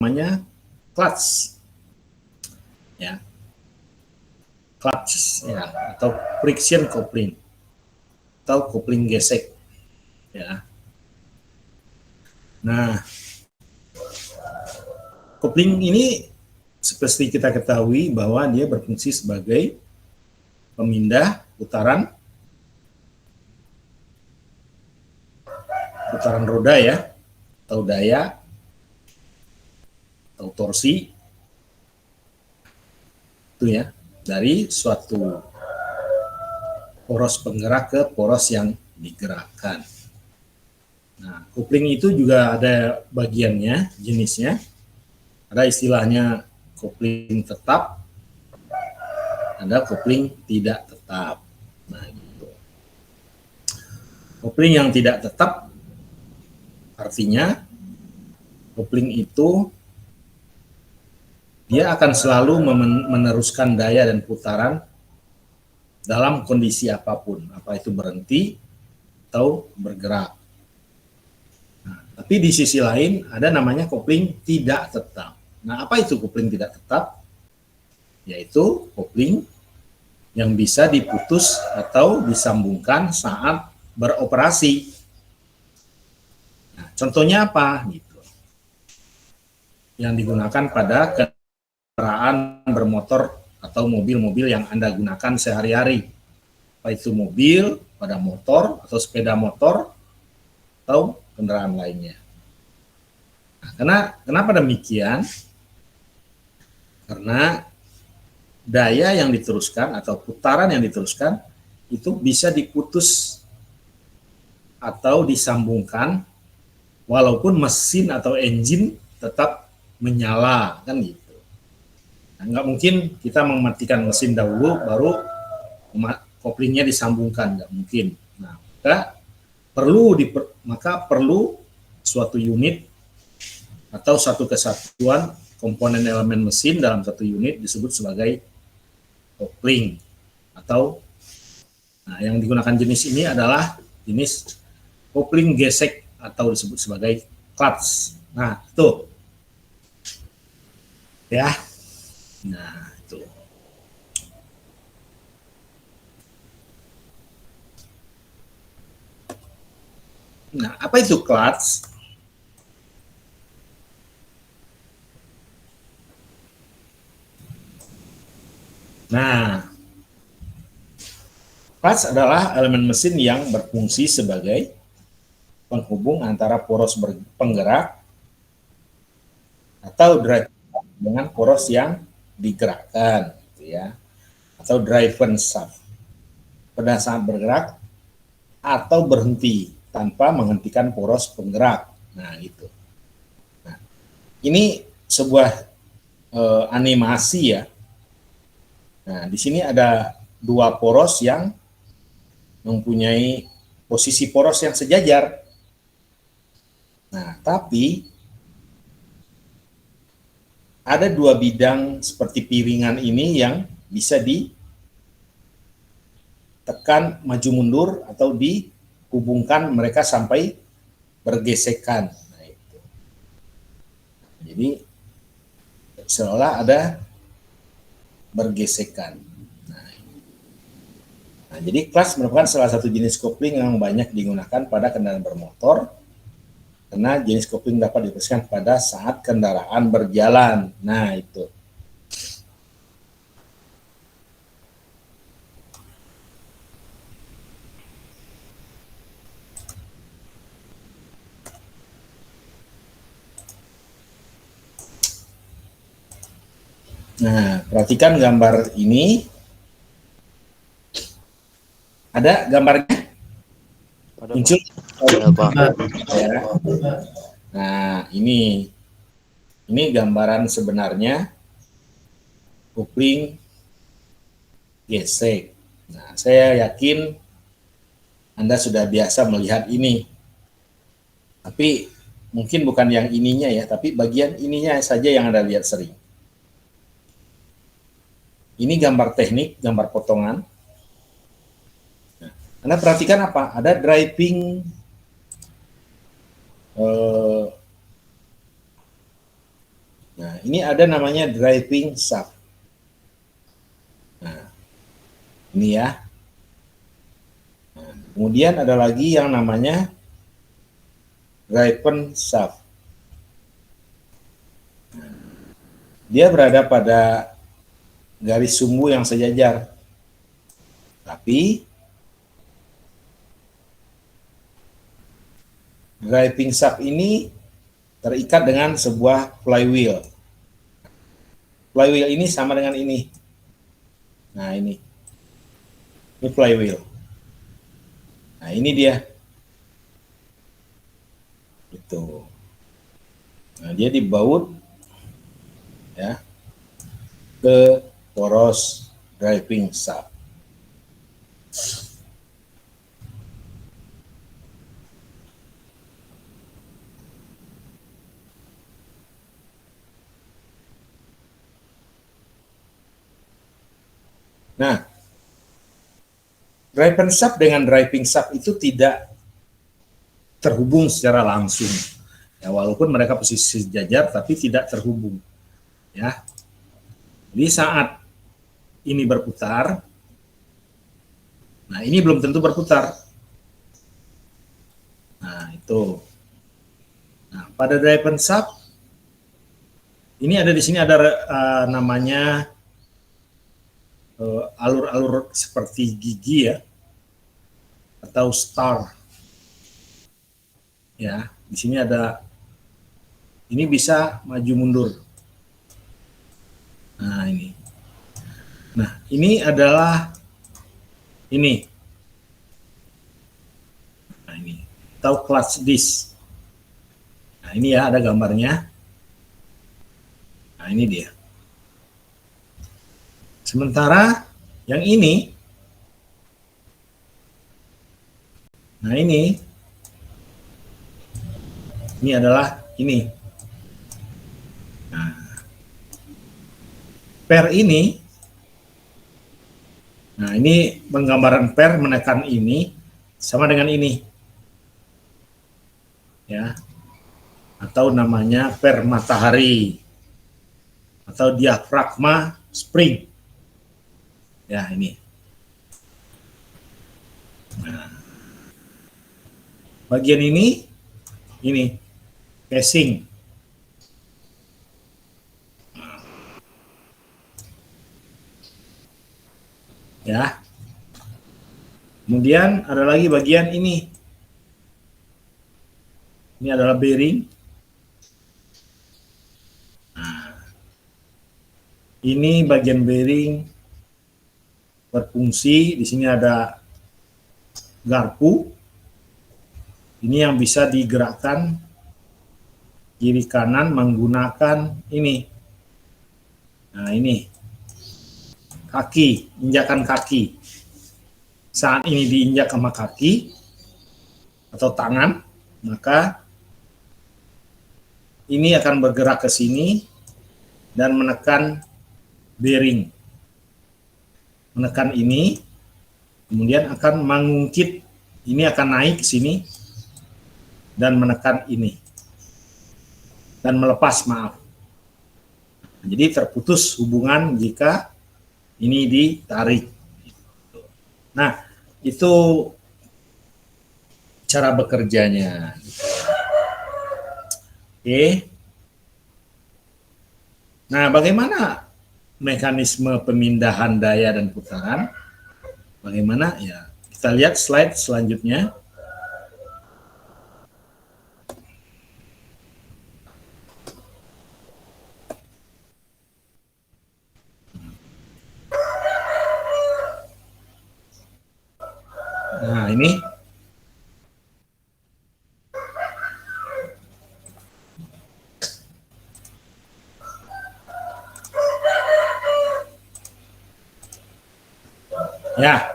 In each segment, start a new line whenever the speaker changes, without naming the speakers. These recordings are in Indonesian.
namanya clutch, ya, clutch, ya, atau friction coupling atau kopling gesek, ya. Nah, kopling ini seperti kita ketahui bahwa dia berfungsi sebagai pemindah putaran roda, ya, atau daya atau torsi itu, ya, dari suatu poros penggerak ke poros yang digerakkan. Nah, kopling itu juga ada bagiannya, jenisnya. Ada istilahnya kopling tetap, ada kopling tidak tetap. Nah, gitu. Kopling yang tidak tetap artinya kopling itu dia akan selalu meneruskan daya dan putaran dalam kondisi apapun, apa itu berhenti atau bergerak. Nah, tapi di sisi lain ada namanya kopling tidak tetap. Nah, apa itu kopling tidak tetap? Yaitu kopling yang bisa diputus atau disambungkan saat beroperasi. Nah, contohnya apa? Gitu. Yang digunakan pada kendaraan bermotor atau mobil-mobil yang Anda gunakan sehari-hari. Apa itu mobil, pada motor, atau sepeda motor, atau kendaraan lainnya. Nah, kenapa demikian? Karena daya yang diteruskan atau putaran yang diteruskan itu bisa diputus atau disambungkan walaupun mesin atau engine tetap menyala, kan gitu. Nah, nggak mungkin kita mematikan mesin dahulu baru koplingnya disambungkan, nggak mungkin. Nah, maka perlu suatu unit atau satu kesatuan komponen elemen mesin dalam satu unit disebut sebagai kopling, atau yang digunakan jenis ini adalah jenis kopling gesek atau disebut sebagai clutch. Nah, itu ya. Nah, itu. Nah, apa itu clutch? Nah, clutch adalah elemen mesin yang berfungsi sebagai penghubung antara poros penggerak atau drive dengan poros yang digerakkan, gitu ya, atau driven shaft pada saat bergerak atau berhenti tanpa menghentikan poros penggerak. Nah, itu. Nah, ini sebuah animasi, ya. Nah, di sini ada dua poros yang mempunyai posisi poros yang sejajar. Nah, tapi ada dua bidang seperti piringan ini yang bisa ditekan maju mundur atau dihubungkan mereka sampai bergesekan. Nah, itu. Jadi seolah ada bergesekan. Nah, jadi clutch merupakan salah satu jenis kopling yang banyak digunakan pada kendaraan bermotor, karena jenis kopling dapat diteruskan pada saat kendaraan berjalan. Nah, itu. Nah, perhatikan gambar ini. Ada gambarnya?
Ada,
Muncul?
Pak.
Ya. Nah, ini gambaran sebenarnya kopling gesek. Nah, saya yakin Anda sudah biasa melihat ini. Tapi mungkin bukan yang ininya, ya, tapi bagian ininya saja yang Anda lihat sering. Ini gambar teknik, gambar potongan. Nah, Anda perhatikan apa? Ada driving Nah, ini ada namanya driving shaft. Nah, ini ya. Nah, kemudian ada lagi yang namanya driven shaft. Nah, dia berada pada garis sumbu yang sejajar. Tapi driving shaft ini terikat dengan sebuah flywheel. Flywheel ini sama dengan ini. Nah, ini flywheel. Nah, ini dia. Itu. Nah, dia dibaut ya ke poros driving shaft. Nah, driving shaft dengan driving shaft itu tidak terhubung secara langsung. Ya, walaupun mereka posisi sejajar, tapi tidak terhubung. Ya, jadi saat ini berputar, nah ini belum tentu berputar. Nah itu. Nah pada driving shaft ini ada di sini ada namanya alur-alur seperti gigi ya, atau star. Ya, di sini ada, ini bisa maju mundur. Nah ini. Nah ini adalah ini. Nah ini, atau clutch disc. Nah ini ya ada gambarnya. Nah ini dia. Sementara yang ini, nah ini adalah ini. Nah, per ini, nah ini penggambaran per menekan ini sama dengan ini, ya, atau namanya per matahari atau diafragma spring. Ya ini. Nah, bagian ini casing. Ya. Kemudian ada lagi bagian ini. Ini adalah bearing. Nah, ini bagian bearing berfungsi. Di sini ada garpu. Ini yang bisa digerakkan kiri kanan menggunakan ini. Nah ini kaki, injakan kaki. Saat ini diinjak sama kaki atau tangan, maka ini akan bergerak ke sini dan menekan bearing. Menekan ini, kemudian akan mengungkit, ini akan naik ke sini dan menekan ini. Dan melepas, maaf. Jadi terputus hubungan jika ini ditarik. Nah, itu cara bekerjanya. Oke. Nah, bagaimana mekanisme pemindahan daya dan putaran? Bagaimana? Ya, kita lihat slide selanjutnya. Nah, ini. Ya.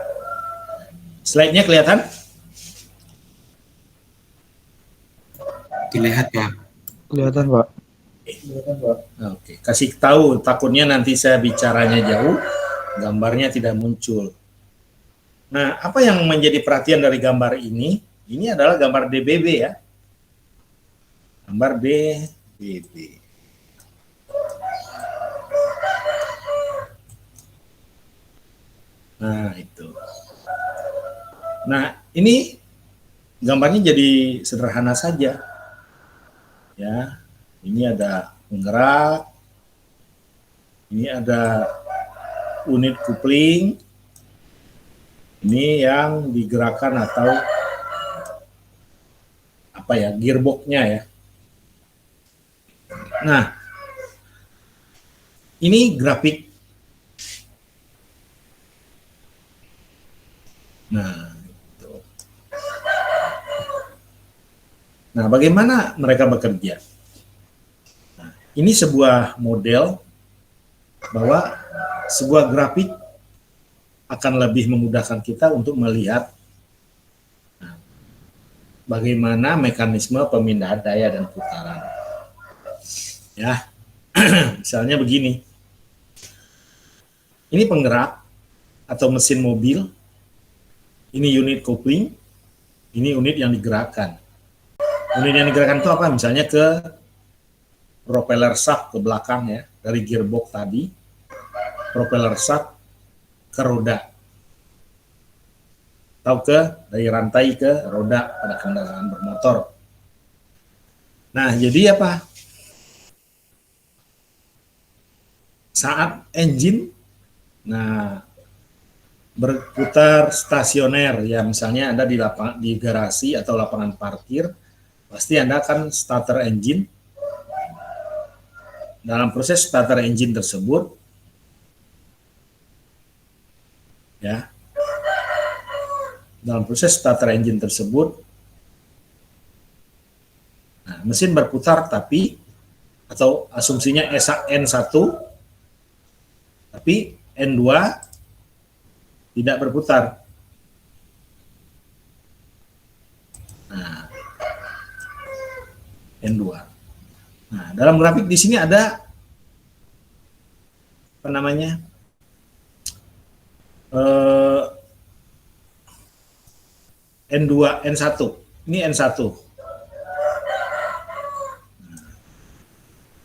Slide-nya kelihatan?
Dilihat, Pak.
Kelihatan, Pak.
Oke, kasih tahu, takutnya nanti saya bicaranya jauh, gambarnya tidak muncul. Nah, apa yang menjadi perhatian dari gambar ini? Ini adalah gambar DBB ya. Gambar DBB. Nah, ini gambarnya jadi sederhana saja. Ya, ini ada penggerak, ini ada unit kupling, ini yang digerakkan atau apa ya, gearboxnya ya. Nah, ini grafik. Nah, gitu. Nah, bagaimana mereka bekerja? Nah, ini sebuah model bahwa sebuah grafik akan lebih memudahkan kita untuk melihat bagaimana mekanisme pemindahan daya dan putaran. Ya, misalnya begini. Ini penggerak atau mesin mobil. Ini unit kopling. Ini unit yang digerakkan. Unit yang digerakkan itu apa? Misalnya ke propeller shaft ke belakang ya, dari gearbox tadi. Propeller shaft ke roda. Atau dari rantai ke roda pada kendaraan bermotor. Nah, jadi apa? Saat engine berputar stasioner, ya misalnya Anda di garasi atau lapangan parkir, pasti Anda akan starter engine. Dalam proses starter engine tersebut, ya, dalam proses starter engine tersebut, mesin berputar tapi, atau asumsinya N1, tapi N2 tidak berputar. Nah, N2. Nah, dalam grafik di sini ada apa namanya? N2, N1. Ini N1.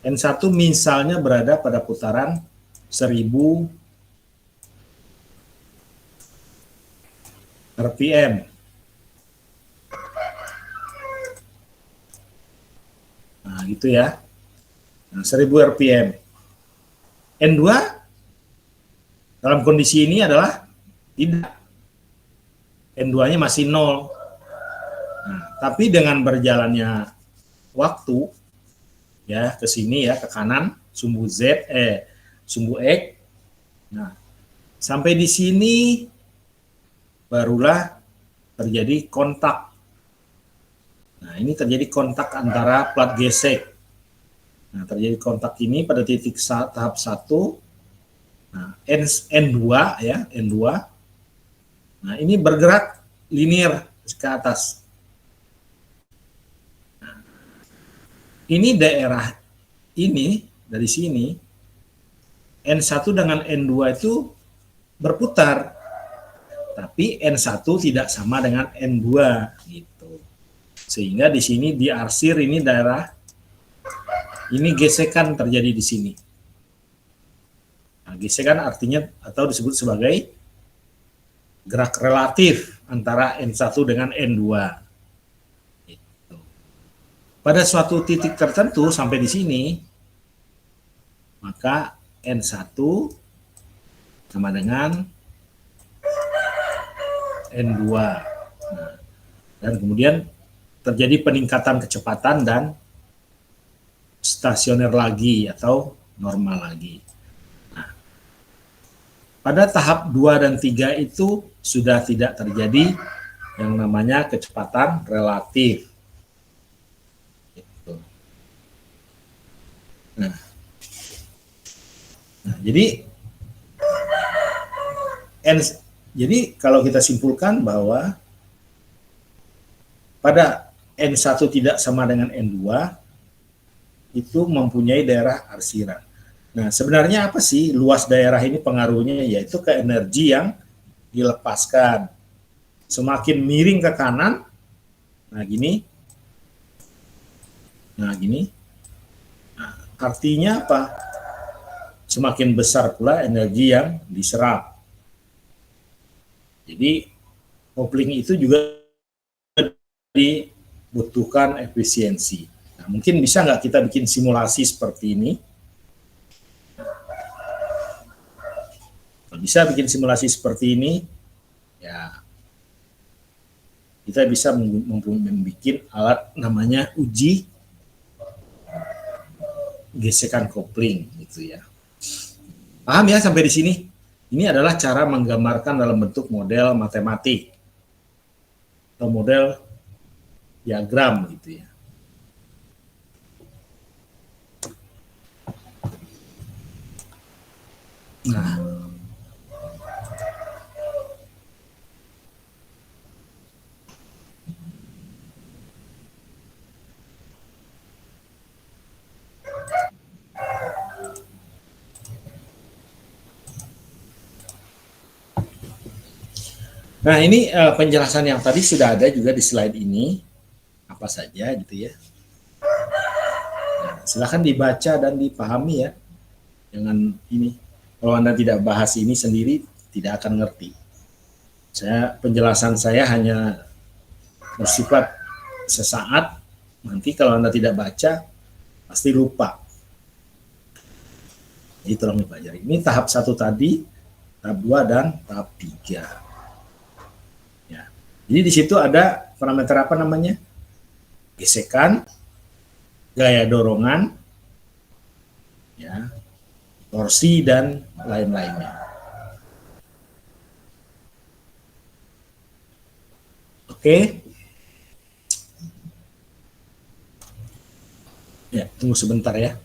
N1 misalnya berada pada putaran 1000 RPM. Nah, gitu ya. Nah, 1000 RPM. N2 dalam kondisi ini adalah tidak. N2-nya masih 0. Nah, tapi dengan berjalannya waktu, ya ke sini ya, ke kanan, sumbu sumbu X. Nah, sampai di sini barulah terjadi kontak. Nah, ini terjadi kontak antara plat gesek. Nah, terjadi kontak ini pada titik tahap 1. Nah, N2 ya, N2. Nah, ini bergerak linear ke atas. Nah, ini daerah ini dari sini N1 dengan N2 itu berputar. Tapi N1 tidak sama dengan N2 gitu. Sehingga di sini diarsir ini daerah ini gesekan terjadi di sini. Nah, gesekan artinya atau disebut sebagai gerak relatif antara N1 dengan N2. Gitu. Pada suatu titik tertentu sampai di sini, maka N1 sama dengan N2. Nah, dan kemudian terjadi peningkatan kecepatan dan stasioner lagi atau normal lagi. Nah, pada tahap 2 dan 3 itu sudah tidak terjadi yang namanya kecepatan relatif. Gitu. Nah, jadi kalau kita simpulkan bahwa pada N1 tidak sama dengan N2 itu mempunyai daerah arsiran. Nah, sebenarnya apa sih luas daerah ini pengaruhnya? Yaitu ke energi yang dilepaskan. Semakin miring ke kanan, nah gini, nah artinya apa? Semakin besar pula energi yang diserap. Jadi kopling itu juga dibutuhkan efisiensi. Nah, mungkin bisa nggak kita bikin simulasi seperti ini? Kalau bisa bikin simulasi seperti ini, ya kita bisa membuat alat namanya uji gesekan kopling gitu ya. Paham ya sampai di sini? Ini adalah cara menggambarkan dalam bentuk model matematik atau model diagram gitu ya. Nah, ini penjelasan yang tadi sudah ada juga di slide ini, apa saja gitu ya. Nah, silakan dibaca dan dipahami ya. Jangan ini, kalau Anda tidak bahas ini sendiri, tidak akan ngerti. Penjelasan saya hanya bersifat sesaat, nanti kalau Anda tidak baca, pasti lupa. Jadi tolong dipelajari. Ini tahap 1 tadi, tahap 2 dan tahap 3. Ya. Jadi di situ ada parameter apa namanya? Gesekan, gaya dorongan, ya, torsi dan lain-lainnya. Oke. Ya, tunggu sebentar ya.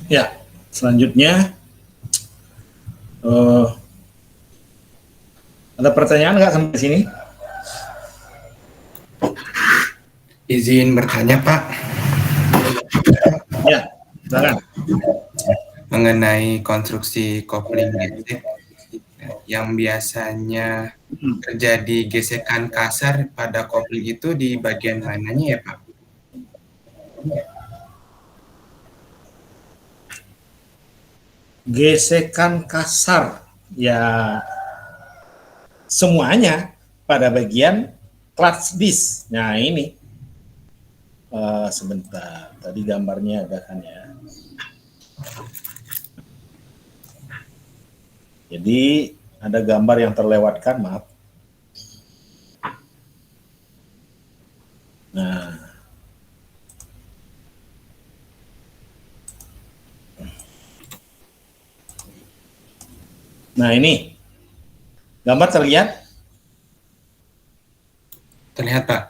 Ya, selanjutnya eh, ada pertanyaan nggak sampai sini?
Izin bertanya Pak,
Ya, silakan.
mengenai konstruksi kopling gesek yang biasanya terjadi gesekan kasar pada kopling itu di bagian mananya ya Pak?
Gesekan kasar, ya semuanya pada bagian clutch disc. Nah ini sebentar, tadi gambarnya ada kan ya. Jadi ada gambar yang terlewatkan, maaf. Nah ini gambar terlihat?
Terlihat Pak.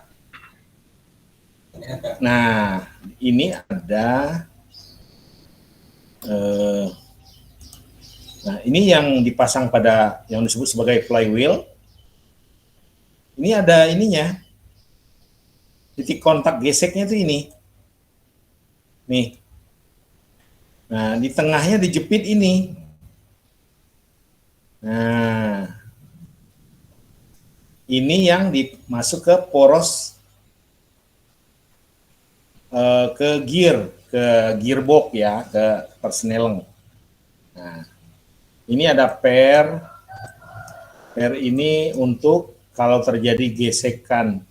Nah ini ada nah ini yang dipasang pada yang disebut sebagai flywheel. Ini ada ininya, titik kontak geseknya itu ini. Nih. Nah, di tengahnya dijepit ini. Nah, ini yang dimasuk ke poros ke gearbox ya, ke persneleng. Nah, ini ada per ini untuk kalau terjadi gesekan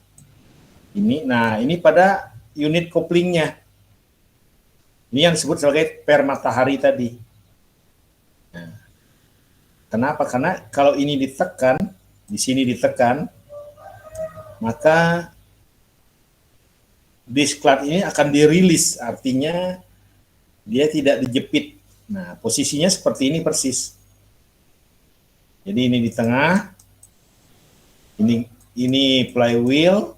ini. Nah, ini pada unit koplingnya. Ini yang disebut sebagai per matahari tadi. Nah, kenapa? Karena kalau ini ditekan, di sini ditekan, maka disk clutch ini akan dirilis, artinya dia tidak dijepit. Nah, posisinya seperti ini persis. Jadi ini di tengah, ini flywheel,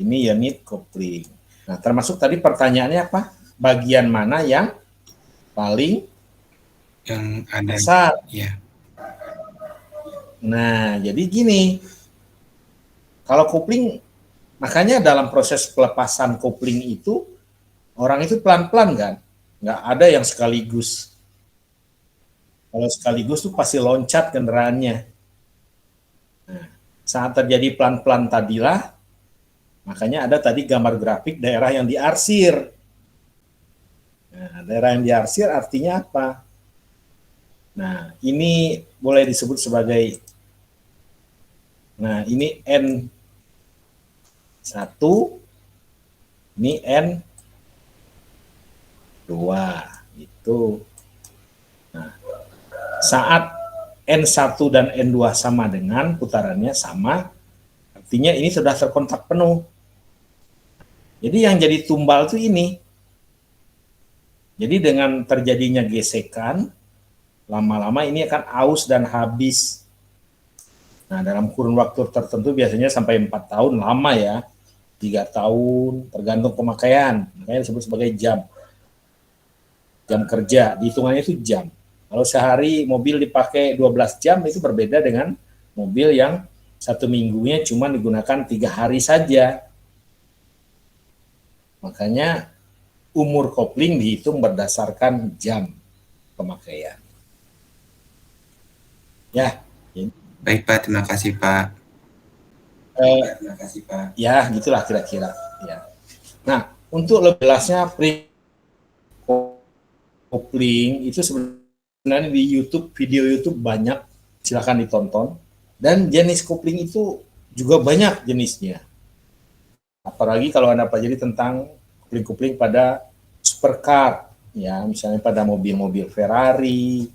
ini unit kopling. Nah, termasuk tadi pertanyaannya apa? Bagian mana yang paling
Yang ada
kasar?
ya.
Nah, jadi gini, kalau kopling, makanya dalam proses pelepasan kopling itu, orang itu pelan-pelan kan? Nggak ada yang sekaligus. Kalau sekaligus tuh pasti loncat kendaraannya. Nah, saat terjadi pelan-pelan tadilah, makanya ada tadi gambar grafik daerah yang diarsir. Nah, daerah yang diarsir artinya apa? Nah, ini boleh disebut sebagai, nah ini N1, ini N2, itu. Nah, saat N1 dan N2 sama dengan putarannya sama, artinya ini sudah terkontak penuh. Jadi yang jadi tumbal itu ini. Jadi dengan terjadinya gesekan, lama-lama ini akan aus dan habis. Nah, dalam kurun waktu tertentu biasanya sampai 4 tahun, lama ya. 3 tahun, tergantung pemakaian. Makanya disebut sebagai jam. Jam kerja, dihitungannya itu jam. Kalau sehari mobil dipakai 12 jam, itu berbeda dengan mobil yang 1 minggunya cuma digunakan 3 hari saja. Makanya umur kopling dihitung berdasarkan jam pemakaian. Ya.
Baik Pak, terima kasih Pak.
Ya, gitulah kira-kira. Ya. Nah, untuk lebih jelasnya kopling itu sebenarnya di YouTube, video YouTube banyak, silahkan ditonton. Dan jenis kopling itu juga banyak jenisnya. Apalagi kalau Anda pelajari tentang kopling-kopling pada supercar, ya, misalnya pada mobil-mobil Ferrari,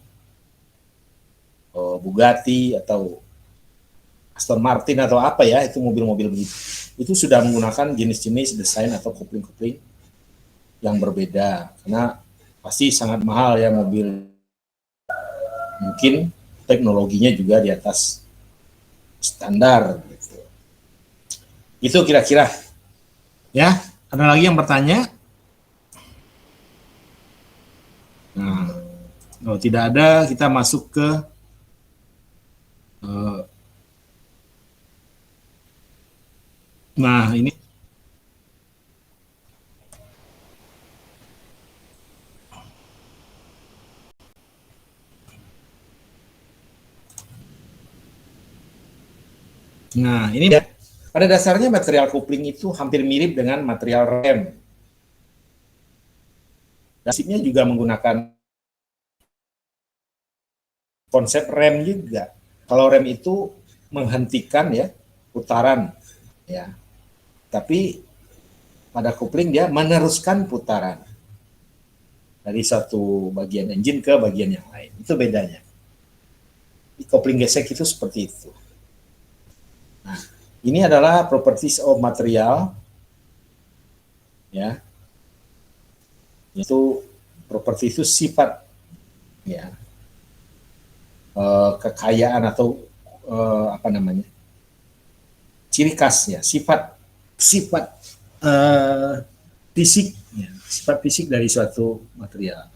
Bugatti atau Aston Martin atau apa ya, itu mobil-mobil begitu. Itu sudah menggunakan jenis-jenis desain atau kopling-kopling yang berbeda, karena pasti sangat mahal ya mobil. Mungkin teknologinya juga di atas standar gitu. Itu kira-kira. Ya, ada lagi yang bertanya? Kalau tidak ada, kita masuk ke nah ini. Nah, ini ya. Pada dasarnya material kopling itu hampir mirip dengan material rem. Dasarnya juga menggunakan konsep rem juga. Kalau rem itu menghentikan ya putaran ya. Tapi pada kopling dia meneruskan putaran dari satu bagian engine ke bagian yang lain. Itu bedanya. Di kopling gesek itu seperti itu. Nah, ini adalah properties of material ya. Itu properti itu sifat ya. Kekayaan atau apa namanya? Ciri khasnya, sifat fisik ya, sifat fisik dari suatu material.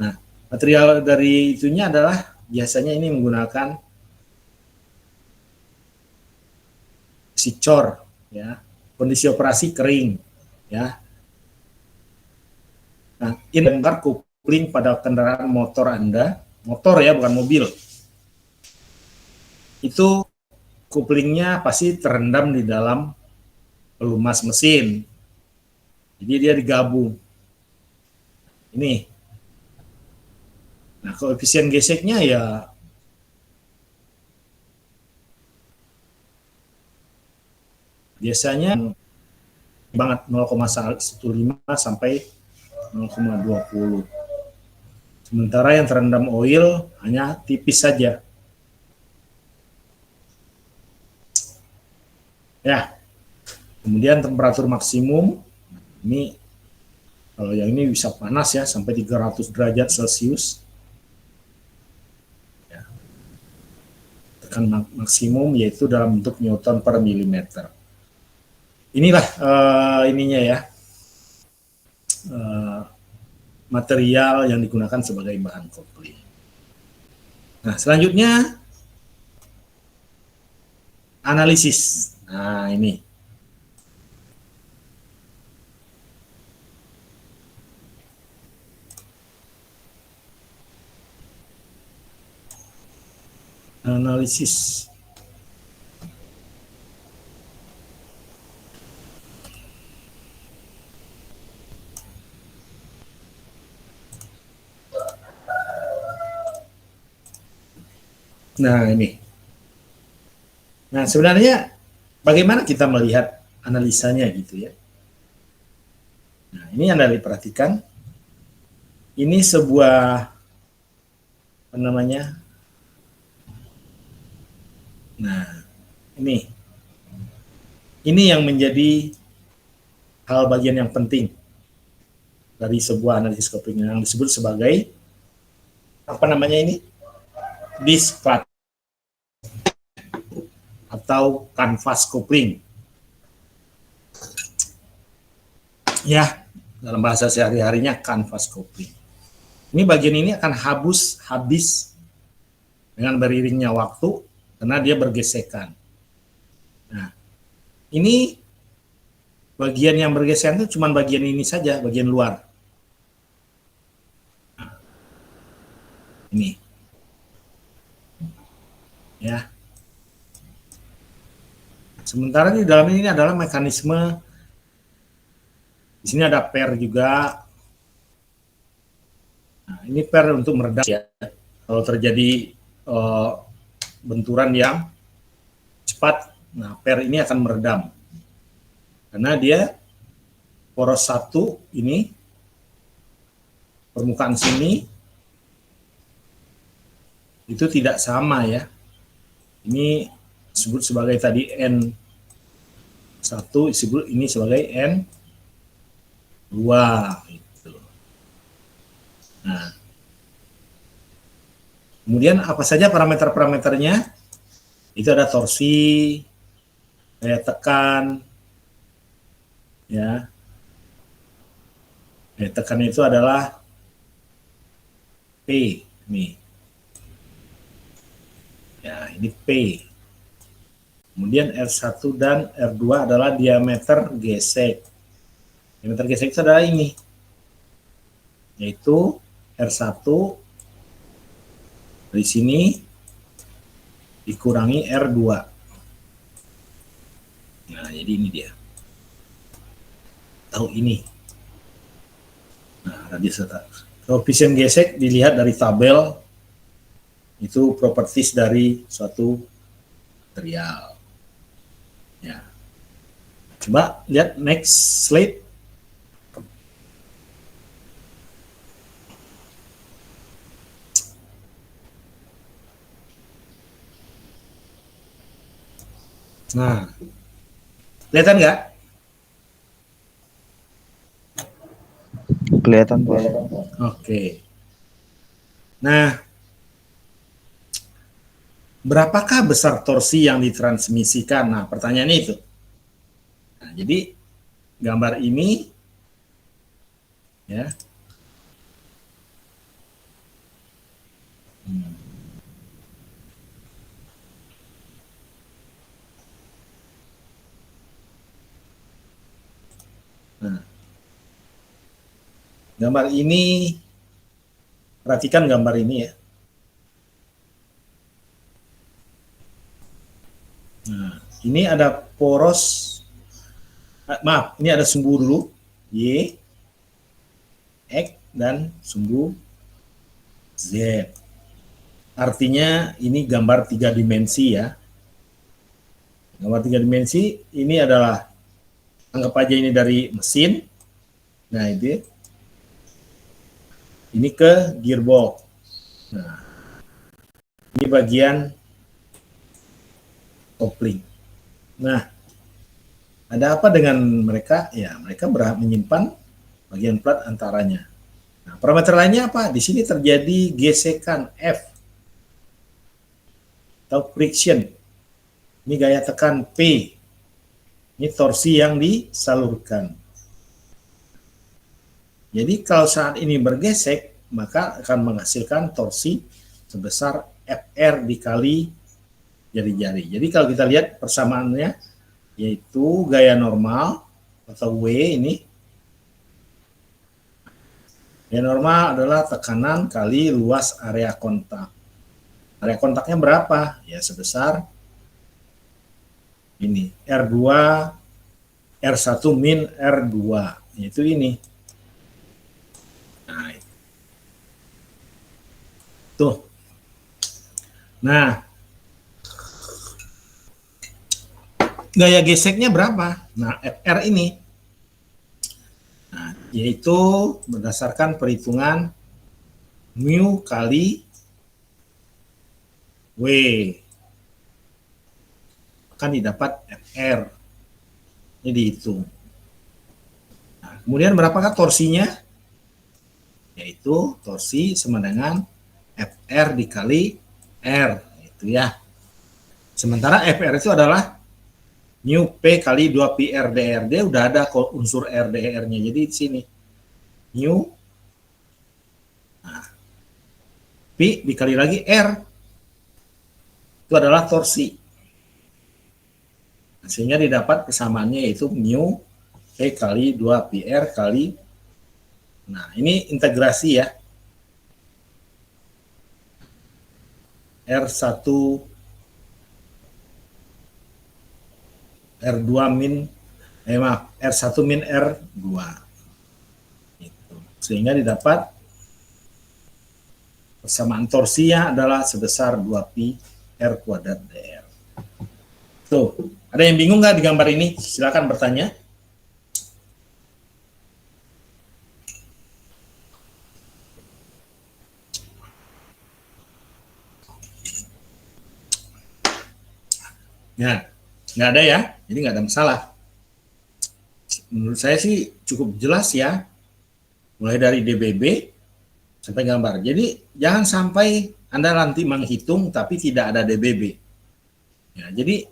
Nah, material dari itunya adalah biasanya ini menggunakan sicor ya, kondisi operasi kering ya. Nah, ini bongkar kopling pada kendaraan motor Anda, motor ya bukan mobil. Itu koplingnya pasti terendam di dalam pelumas mesin. Jadi dia digabung. Ini. Nah, koefisien geseknya ya biasanya banget 0,15 sampai 0,20. Sementara yang terendam oil hanya tipis saja. Ya. Kemudian temperatur maksimum ini kalau yang ini bisa panas ya sampai 300 derajat Celcius. Ya. Tekan maksimum yaitu dalam bentuk Newton per milimeter. Inilah ininya ya. Material yang digunakan sebagai bahan kopling. Nah, selanjutnya analisis. Nah, ini. Analisis. Nah, ini. Nah, sebenarnya bagaimana kita melihat analisanya gitu ya. Nah, ini Anda perhatikan. Ini sebuah apa namanya? Nah, ini yang menjadi hal bagian yang penting dari sebuah analisis kopling yang disebut sebagai apa namanya ini? Disk clutch atau kanvas kopling. Ya, dalam bahasa sehari-harinya kanvas kopling. Ini bagian ini akan habis dengan beriringnya waktu karena dia bergesekan. Nah, ini bagian yang bergesekan itu cuma bagian ini saja, bagian luar. Nah, ini. Ya. Sementara di dalam ini adalah mekanisme. Di sini ada per juga. Nah, ini per untuk meredam ya. Kalau terjadi benturan yang cepat, nah per ini akan meredam. Karena dia poros satu ini permukaan sini itu tidak sama ya. Ini disebut sebagai tadi N1, ini sebagai N2 gitu. Nah, kemudian apa saja parameter-parameternya? Itu ada torsi, daya tekan, ya. Daya tekan itu adalah P. Nih. Ya, ini P. Kemudian R1 dan R2 adalah diameter gesek. Diameter gesek itu adalah ini. Yaitu R1 dari sini dikurangi R2. Nah, jadi ini dia. Tahu ini. Nah, radius koefisien gesek dilihat dari tabel, itu properties dari suatu material. Ya. Coba lihat next slide. Nah, kelihatan nggak?
Kelihatan Pak.
Oke. Nah, berapakah besar torsi yang ditransmisikan? Nah, pertanyaannya itu. Nah, jadi gambar ini ya. Nah, gambar ini, perhatikan gambar ini ya. Nah, ini ada poros, maaf, ini ada sumbu dulu, Y, X, dan sumbu Z. Artinya ini gambar 3 dimensi ya. Gambar 3 dimensi ini adalah, anggap aja ini dari mesin. Nah, ini ke gearbox. Nah, ini bagian kopling. Nah, ada apa dengan mereka? Ya, mereka berhak menyimpan bagian plat antaranya. Nah, parameter lainnya apa? Di sini terjadi gesekan F atau friction. Ini gaya tekan P. Ini torsi yang disalurkan. Jadi kalau saat ini bergesek, maka akan menghasilkan torsi sebesar Fr dikali jari-jari. Jadi kalau kita lihat persamaannya, yaitu gaya normal atau W ini. Gaya normal adalah tekanan kali luas area kontak. Area kontaknya berapa? Ya sebesar ini, R2, R1 min R2, yaitu ini. Nah, tuh. Nah, gaya geseknya berapa? Nah, Fr ini. Nah, yaitu berdasarkan perhitungan mu kali W. Akan didapat Fr. Ini dihitung. Nah, kemudian berapakah torsinya? Yaitu torsi sama dengan Fr dikali R. Itu ya. Sementara Fr itu adalah mu P kali 2 pi R dr. Dia udah ada unsur R dr-nya. Jadi di sini mu, nah, pi dikali lagi R, itu adalah torsi. Nah, sehingga didapat kesamaannya yaitu mu P kali 2 pi R kali, nah ini integrasi ya, R1 R2 min R1 min R2 itu. Sehingga didapat persamaan torsinya adalah sebesar 2 pi R kuadrat dr. Tuh, ada yang bingung nggak di gambar ini? Silakan bertanya. Ya, nggak ada ya, jadi nggak ada masalah. Menurut saya sih cukup jelas ya, mulai dari DBB sampai gambar. Jadi jangan sampai Anda nanti menghitung tapi tidak ada DBB. Ya, jadi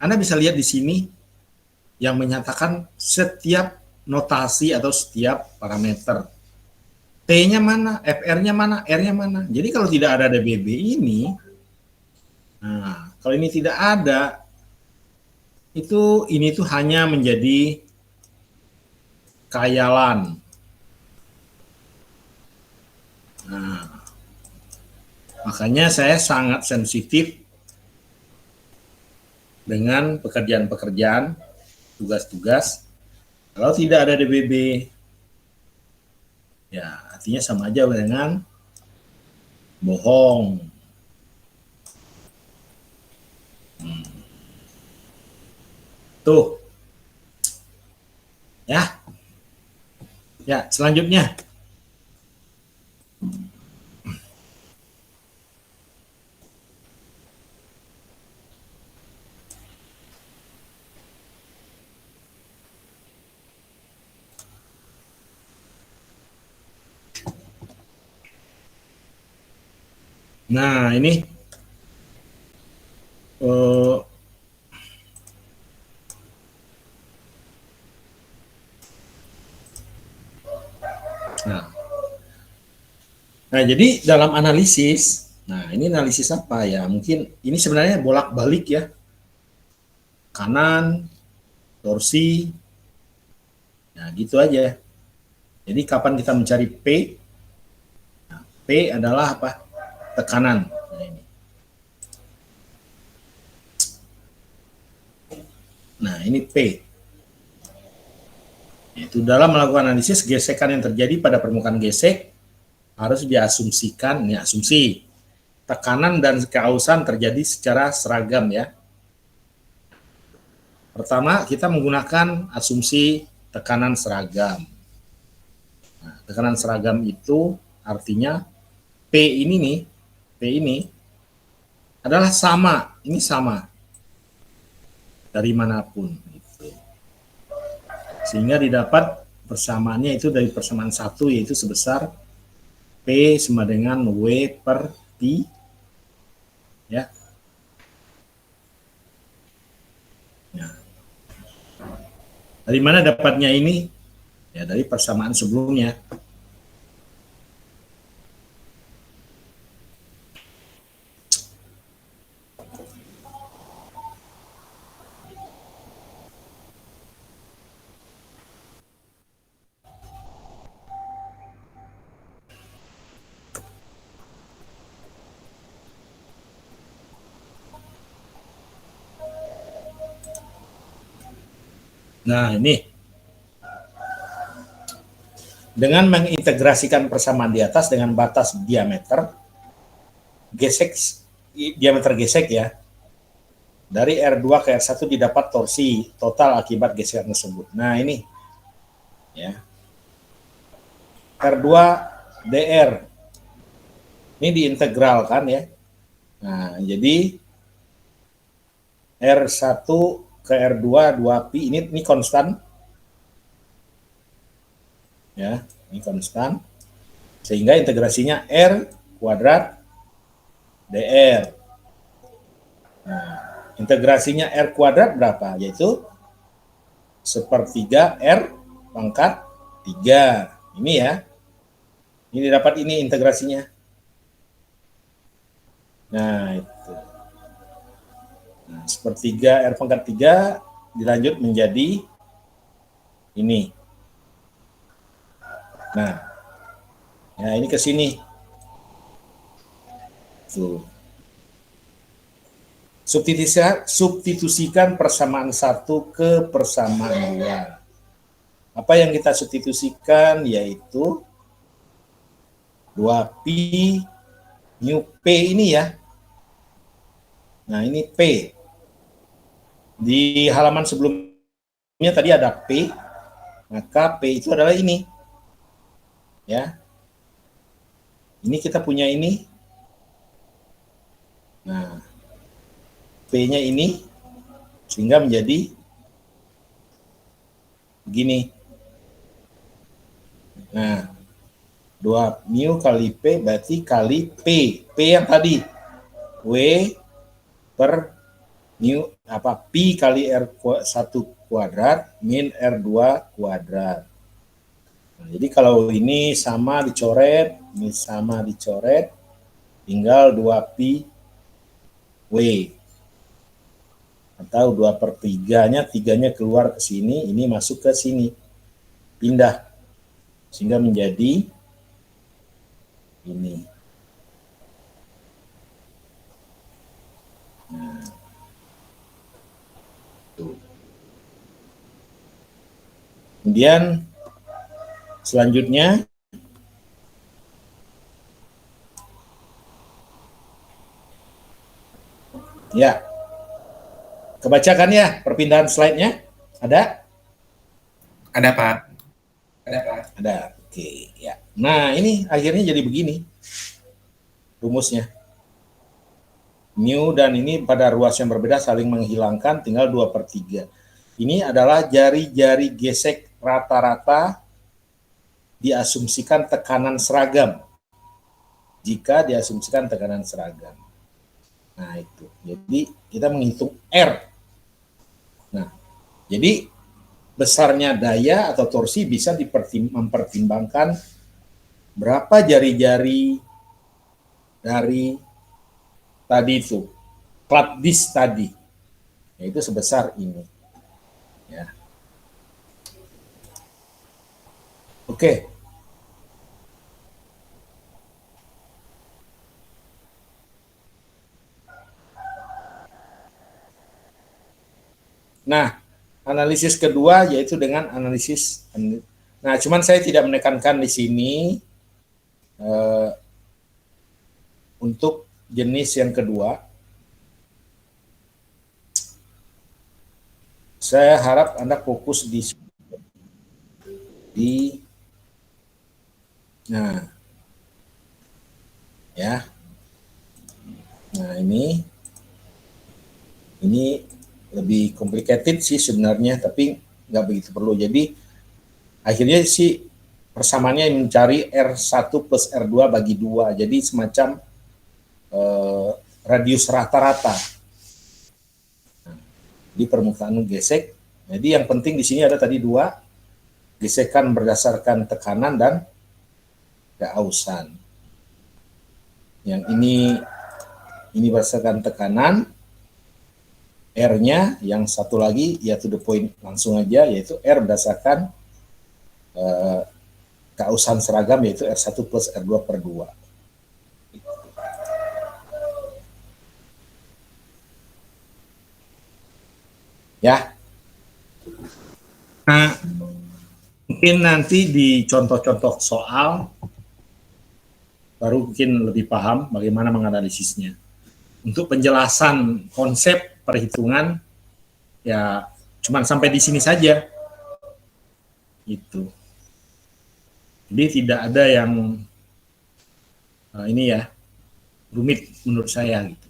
Anda bisa lihat di sini yang menyatakan setiap notasi atau setiap parameter. T-nya mana, FR-nya mana, R-nya mana. Jadi kalau tidak ada DBB ini, nah kalau ini tidak ada, ini tuh hanya menjadi khayalan. Nah, makanya saya sangat sensitif dengan pekerjaan-pekerjaan, tugas-tugas. Kalau tidak ada DBB, ya artinya sama aja dengan bohong. Tuh. Ya. Ya, selanjutnya. Nah, ini nah, jadi dalam analisis, nah ini analisis apa ya? Mungkin ini sebenarnya bolak-balik ya. Kanan, torsi, nah gitu aja. Jadi kapan kita mencari P? Nah, P adalah apa? Tekanan. Nah ini P. Itu dalam melakukan analisis, gesekan yang terjadi pada permukaan gesek harus diasumsikan, ini asumsi, tekanan dan keausan terjadi secara seragam ya. Pertama, kita menggunakan asumsi tekanan seragam. Nah, tekanan seragam itu artinya P ini nih, P ini adalah sama, ini sama dari manapun. Gitu. Sehingga didapat persamaannya itu dari persamaan 1 yaitu sebesar P sama dengan W per T, ya. Nah, dari mana dapatnya ini? Ya dari persamaan sebelumnya. Nah, ini dengan mengintegrasikan persamaan di atas dengan batas diameter gesek ya. Dari R2 ke R1 didapat torsi total akibat gesekan tersebut. Nah, ini ya. R2 DR. Ini diintegralkan ya. Nah, jadi R1 ke R2 2pi ini konstan. Ya, ini konstan. Sehingga integrasinya R kuadrat DR. Nah, integrasinya R kuadrat berapa? Yaitu 1/3 R pangkat 3. Ini ya. Ini dapat ini integrasinya. Nah, itu. Nah, 1/3 R pangkat 3 dilanjut menjadi ini. Nah, ya ini ke sini. Tuh. Substitusikan persamaan 1 ke persamaan 2. Apa yang kita substitusikan yaitu 2pi mu P ini ya. Nah, ini P. Di halaman sebelumnya tadi ada P, maka P itu adalah ini. Ya. Ini kita punya ini. Nah, P-nya ini sehingga menjadi begini. Nah, 2 mu kali P berarti kali P. P yang tadi W per mu apa pi kali R1 kuadrat min R2 kuadrat. Nah, jadi kalau ini sama dicoret, ini sama dicoret, tinggal 2pi W. Atau 2/3-nya, 3-nya keluar ke sini, ini masuk ke sini. Pindah. Sehingga menjadi ini. Nah, tuh. Kemudian selanjutnya ya, kebacakan ya perpindahan slide-nya? Ada?
Ada Pak.
Ada. Oke, ya. Nah, ini akhirnya jadi begini rumusnya. Mu dan ini pada ruas yang berbeda saling menghilangkan, tinggal 2/3. Ini adalah jari-jari gesek rata-rata diasumsikan tekanan seragam. Jika diasumsikan tekanan seragam. Nah, itu. Jadi, kita menghitung R. Nah, jadi besarnya daya atau torsi bisa mempertimbangkan berapa jari-jari dari tadi itu, flat disk tadi, yaitu sebesar ini. Ya. Oke. Nah, analisis kedua yaitu dengan analisis. Nah, cuman saya tidak menekankan di sini untuk jenis yang kedua. Saya harap Anda fokus di nah, ya. Nah, ini lebih complicated sih sebenarnya, tapi nggak begitu perlu. Jadi akhirnya sih persamaannya mencari R1 plus R2 bagi 2. Jadi semacam radius rata-rata di permukaan gesek. Jadi yang penting di sini ada tadi 2, gesekan berdasarkan tekanan dan keausan. Yang ini berdasarkan tekanan, R-nya yang satu lagi ya to the point langsung aja, yaitu R berdasarkan keausan seragam, yaitu R1 plus R2/2. Ya. Nah, mungkin nanti di contoh-contoh soal baru mungkin lebih paham bagaimana menganalisisnya. Untuk penjelasan konsep perhitungan ya cuman sampai di sini saja. Gitu. Jadi tidak ada yang ini ya rumit menurut saya gitu.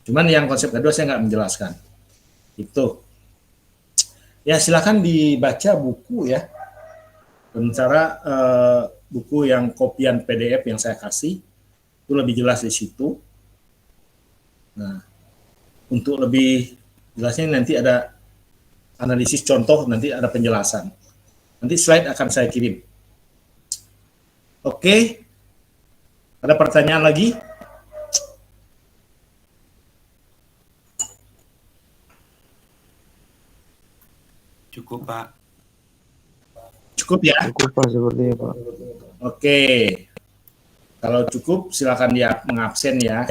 Cuman yang konsep kedua saya nggak menjelaskan. Itu. Ya silakan dibaca buku ya. Sementara buku yang kopian PDF yang saya kasih itu lebih jelas di situ. Nah, untuk lebih jelasnya nanti ada analisis contoh, nanti ada penjelasan. Nanti slide akan saya kirim. Oke. Ada pertanyaan lagi?
Cukup Pak.
Cukup ya?
Cukup Pak, sepertinya Pak.
Oke. Kalau cukup silakan dia mengabsen ya.